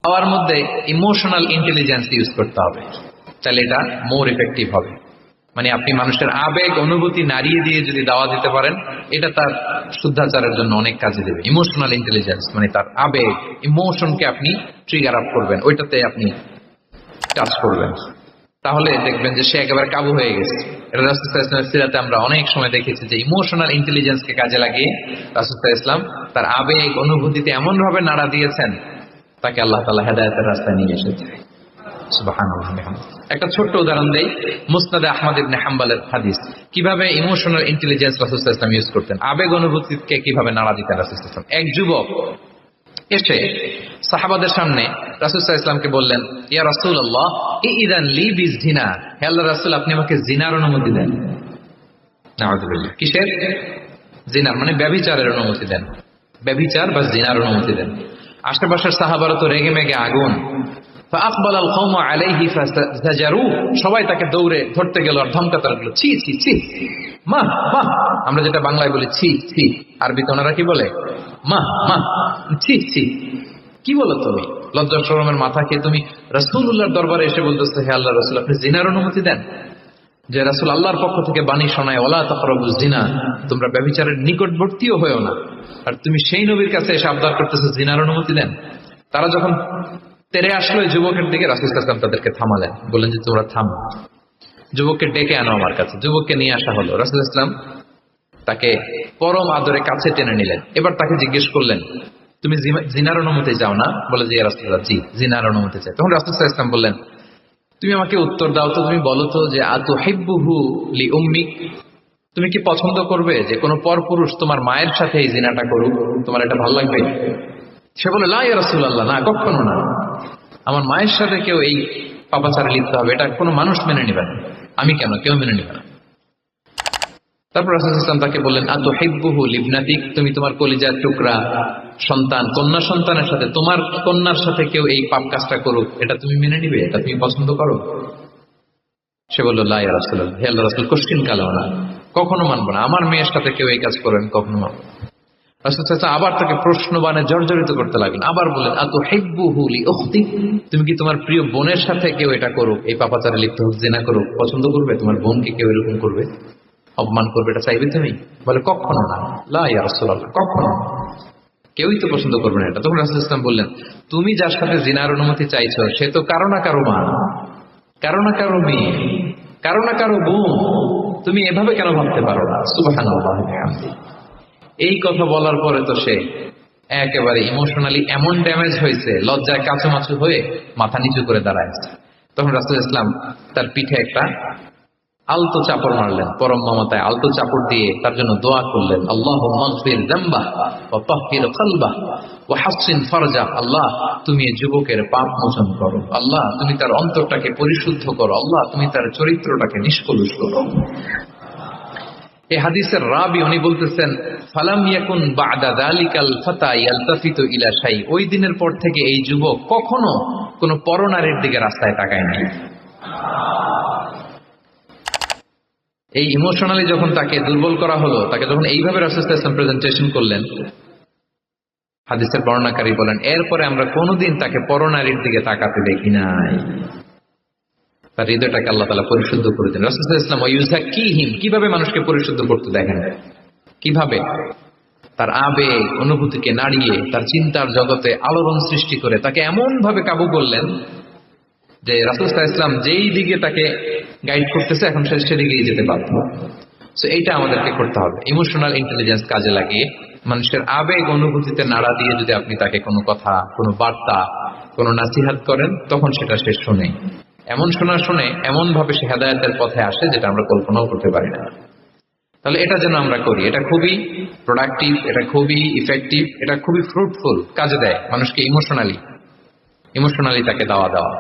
পাওয়ার মধ্যে emotional intelligence use করতে হবে, তাহলে এটা মোর ইফেক্টিভ হবে। মানে আপনি মানুষের আবেগ অনুভূতি নাড়িয়ে দিয়ে যদি দাওয়া দিতে পারেন, এটা তার শুদ্ধাচারের জন্য অনেক কাজে দেবে। ইমোশনাল ইন্টেলিজেন্স মানে তার আবেগ, ইমোশনকে আপনি ট্রিগার আপ করবেন, ওইটাতে আপনি টাচ করবেন, তাহলে দেখবেন যে সে একেবারে কাবু হয়ে গেছে। এটা রাসূল সাল্লাল্লাহু আলাইহি ওয়াসাল্লামের সিরাতে আমরা অনেক সময় দেখেছি যে ইমোশনাল ইন্টেলিজেন্সকে কাজে লাগিয়ে রাসূল সাল্লাল্লাহু আলাইহি ওয়াসাল্লাম তার আবেগ অনুভূতিতে এমন ভাবে নাড়া দিয়েছেন, তাকে আল্লাহ তাআলা হেদায়েতের রাস্তায় নিয়ে এসেছে। সুবহানাল্লাহ। একটা ছোট্ট উদাহরণ দেই, মুসনাদে আহমদ ইবনে হাম্বলের হাদিস, কিভাবে ইমোশনাল ইন্টেলিজেন্স রাসূল সাল্লাল্লাহু আলাইহি ওয়াসাল্লাম ইউজ করতেন, আবেগ অনুভূতিকে কিভাবে নাড়া দিতেন রাসূল সাল্লাল্লাহু আলাইহি ওয়াসাল্লাম। এক যুবক এসে সাহাবাদের সামনে রাসূল সাল্লাল্লাহু আলাইহি ওয়াসাল্লামকে বললেন, ইয়া রাসূলুল্লাহ ইযান লি বিযিনা, হে আল্লাহর রাসূল আপনি আমাকে জিনার অনুমতি দেন। নাউযুবিল্লাহ। কিসের? জিনার মানে ব্যভিচারের অনুমতি দেন, ব্যভিচার বা জিনার অনুমতি দেন। আশেপাশের সাহাবারা তো রেগে মেগে আগুন। فأقبل القوم عليه فزجروه, সবাই তাকে দৌড়ে ধরতে গেল আর ধমকাতে লাগলো, ছি ছি ছি, মা মা, আমরা যেটা বাংলায় বলি ছি ছি, আরবিতে ওনারা কি বলে? মা মা, ছি ছি, কি বলো তুমি? লজ্জা শরমের মাথা খেয়ে তুমি রাসূলুল্লাহর দরবারে এসে বলতেছো, হে আল্লাহর রাসূল আপনি জিনার অনুমতি দেন। যে রাসূল আল্লাহর পক্ষ থেকে বাণী শোনায়, ওয়ালা তাকরাবুজ জিনা, তোমরা ব্যভিচারের নিকটবর্তীও হয়ো না, আর তুমি সেই নবীর কাছে এসে আবদার করতেছো জিনার অনুমতি দেন। তারা যখন তেরে আসলো এই যুবকের দিকে, রাসূল সাল্লাল্লাহু আলাইহি ওয়াসাল্লাম তাদেরকে থামালেন, বললেন যে তোমরা থামো, যুবককে ডেকে আনো আমার কাছে। যুবককে নিয়ে আসা হলো, রাসূল সাল্লাল্লাহু আলাইহি ওয়াসাল্লাম তাকে পরম আদরে কাছে টেনে নিলেন। এবার তাকে জিজ্ঞেস করলেন, তুমি জিনার অনুমতি চাও না? বলে যে ইয়া রাসূলুল্লাহ জি, জিনার অনুমতি চাই। তখন রাসূল সাল্লাল্লাহু আলাইহি ওয়াসাল্লাম বললেন, তুমি আমাকে উত্তর দাও তো, তুমি বলো তো যে আতুহিব্বুহু লি উম্মিক, তুমি কি পছন্দ করবে যে কোনো পরপুরুষ তোমার মায়ের সাথে এই জিনাটা করুক? তোমার এটা ভালো লাগবে? সে বলে লা ইয়া রাসূলুল্লাহ, না কখনো না, আমার মায়ের সাথে কেউ এই পাপাচারে লিপ্ত হবে এটা কোনো মানুষ মেনে নেবে না। আমি কেন, কেউ মেনে নেবে না। তারপর রাসূল সাল্লাল্লাহু আলাইহি ওয়াসাল্লাম তাকে বললেন, আতুহিব্বুহু লিবনাতিক, তুমি তোমার কলিজার টুকরা সন্তান, কন্যা সন্তানের সাথে, তোমার কন্যার সাথে কেউ এই পাপ কাজটা করুক, এটা তুমি মেনে নিবে? এটা তুমি পছন্দ করো? সে বলল লা ইয়া রাসূলুল্লাহ, হে আল্লাহর রাসূল কোশ্চিন কালেও না, কখনো মানবো না, আমার মেয়ের সাথে কেউ এই কাজ করবেন কখনো মানবো না। রাসূল সাল্লাল্লাহু আলাইহি ওয়াসাল্লাম আবার তাকে প্রশ্নবাণে জর্জরিত করতে লাগলেন, আবার বললেন আতুহিব্বুহু লি উখতিক, তুমি কি তোমার প্রিয় বোনের সাথে কেউ এটা করুক, এই পাপাচারে লিপ্ত হোক, জিনা করুক, পছন্দ করবে? তোমার বোনকে কেউ এরকম করবে, অপমান করবে, এটা চাইবে তুমি? বলে কখনো না, লা ইয়া রাসূলুল্লাহ, কখনো না, কেউই তো পছন্দ করবে না এটা। তখন রাসূল সাল্লাল্লাহু আলাইহি ওয়াসাল্লাম বললেন, তুমি যার সাথে জিনার অনুমতি চাইছো সে তো কারো না কারো মা, কারো না কারো মেয়ে, কারো না কারো বোন, তুমি এভাবে কেন ভাবতে পারো না? সুবহানাল্লাহ। এই কথা বলার পরে তো সে একেবারে ইমোশনালি এমন ড্যামেজ হয়েছে, লজ্জায় কাঁচুমাচু হয়ে মাথা নিচু করে দাঁড়ায়ছে। তখন রাসূল ইসলাম তার পিঠে একটা আলতো চাপড় মারলেন, পরম মমতায় আলতো চাপড় দিয়ে তার জন্য দোয়া করলেন, আল্লাহুম্মা গফির যামবাহ ওয়া তাহহির কলবাহ ওয়া হাসসিন ফারজাহ, আল্লাহ তুমি এই যুবকের পাপ মোচন করো, আল্লাহ তুমি তার অন্তরটাকে পরিশুদ্ধ করো, আল্লাহ তুমি তার চরিত্রটাকে নিষ্কলুষ করো। এই হাদিসের রাবি উনি বলতেছেন, ফালাম ইয়াকুন বা'দা যালিকাল ফাতা ইয়ালতাফিতু ইলা শাই, ওই দিনের পর থেকে এই যুবক কখনো কোনো পরনারীর দিকে রাস্তায় তাকায় নাই। এই ইমোশনালি যখন তাকে দুর্বল করা হলো, তাকে যখন এইভাবে রাসূল সাল্লাল্লাহু আলাইহি ওয়াসাল্লাম প্রেজেন্টেশন করলেন, হাদিসের বর্ণনাকারী বলেন এরপরে আমরা কোনোদিন তাকে পরনারীর দিকে তাকাতে দেখি নাই। তার হৃদয়টাকে আল্লাহ তাআলা পরিশুদ্ধ করে দেন। রাসূল সাল্লাল্লাহু আলাইহি ওয়াসাল্লাম ওয়ায়ুযাক্কিহিম, কিভাবে মানুষকে পরিশুদ্ধ করতে দেখেন, কিভাবে তার আবেগ অনুভূতিকে নাড়িয়ে তার চিন্তার জগতে আলোড়ন সৃষ্টি করে তাকে এমন ভাবে কাবু করলেন যে রাসূল সাল্লাল্লাহু আলাইহি ওয়াসাল্লাম যেই দিকে তাকে গাইড করতেছে এখন সে সেদিকেই যেতে বাধ্য। সো এইটা আমাদেরকে করতে হবে, ইমোশনাল ইন্টেলিজেন্স কাজে লাগিয়ে মানুষের আবেগ অনুভূতিতে নাড়া দিয়ে যদি আপনি তাকে কোনো কথা, কোনো বার্তা, কোনো নাসিহাত করেন, তখন সেটা সে শুনে, এমন শুনে এমন ভাবে সে হেদায়েতের পথে আসে যেটা আমরা কল্পনাও করতে পারি না। তাহলে এটা যেন আমরা করি, এটা খুবই প্রোডাক্টিভ, এটা খুবই ইফেক্টিভ, এটা খুবই ফ্রুটফুল, কাজে দেয় মানুষকে ইমোশনালি তাকে দাওয়া দেওয়া।